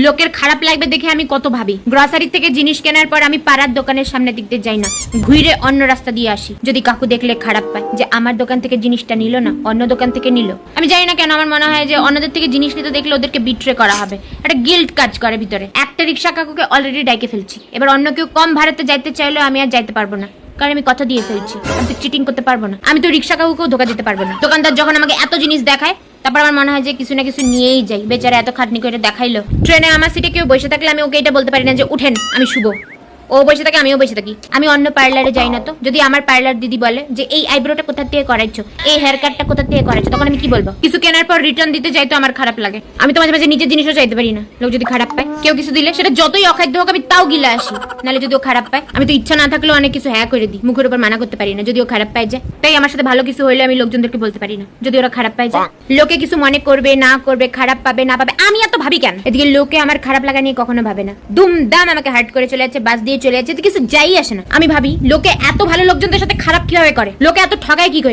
লোকের খারাপ লাগবে দেখে আমি কত ভাবি। গ্রসারি থেকে জিনিস কেনার পর আমি পাড়ার দোকানের সামনে দিকতে যাই না, ঘুরে অন্য রাস্তা দিয়ে আসি। যদি কাকু দেখলে খারাপ পায় যে আমার দোকান থেকে জিনিসটা নিল না, অন্য দোকান থেকে নিল। আমি জানি না কেন আমার মনে হয় যে অন্যদের থেকে জিনিস নিতে দেখলে ওদেরকে বিট্রে করা হবে, একটা গিল্ট কাজ করে ভিতরে। একটা রিক্সা কাকুকে অলরেডি ডাইকে ফেলছি, এবার অন্য কেউ কম ভাড়াতে যাইতে চাইলেও আমি আর যাইতে পারবো না, কারণ আমি কথা দিয়ে ফেলছি। আমি তো চিটিং করতে পারবো না, আমি তো রিক্সা কাকুকেও ধোকা দিতে পারবো না। দোকানদার যখন আমাকে এত জিনিস দেখায়, তারপর আমার মনে হয় যে কিছু না কিছু নিয়েই যাই। বেচারা এত খাটনি করে দেখাইলো। ট্রেনে আমার সিটে কেউ বসে থাকলে আমি ওকে এটা বলতে পারি না যে উঠেন, আমি শুভ। ও বসে থাকে, আমিও বসে থাকি। আমি অন্য পার্লারে যাই না তো। যদি আমার পার্লার দিদি বলে যে এই আইব্রোটা কোথা থেকে করাইছো, এই হেয়ার কাটটা কোথা থেকে করাইছো, তখন আমি কি বলবো? কিছু কেনার পর রিটার্ন দিতে যাই তো আমার খারাপ লাগে। আমি তো মাঝে মাঝে নিজের জিনিসও চাইতে পারি না, লোক যদি খারাপ পায়। কেউ কিছু দিলে সেটা যতই অখাদ্য হোক আমি তাও গিলা আসি, নাহলে যদি ও খারাপ পায়। আমি তো ইচ্ছা না থাকলেও অনেক কিছু হ্যাঁ করে দিই, মুখের উপর মানা করতে পারি না যদি ও খারাপ পায় যায়। তাই আমার সাথে ভালো কিছু হইলে আমি লোকজনদেরকে বলতে পারি না, যদি ওরা খারাপ পায় যায়। লোকে কিছু মনে করবে না করবে, খারাপ পাবে না পাবে, আমি এত ভাবি কেন? এদিকে লোকে আমার খারাপ লাগা নিয়ে কখনো ভাবে না, দুমদাম আমাকে হার্ট করে চলে যাচ্ছে, বাস দিয়ে চলে যাচ্ছে, কিছু যাই আসে না। আমি ভাবি লোকে এত ভালো লোকজনদের সাথে খারাপ কিভাবে করে, লোকে এত ঠগায় কি করে।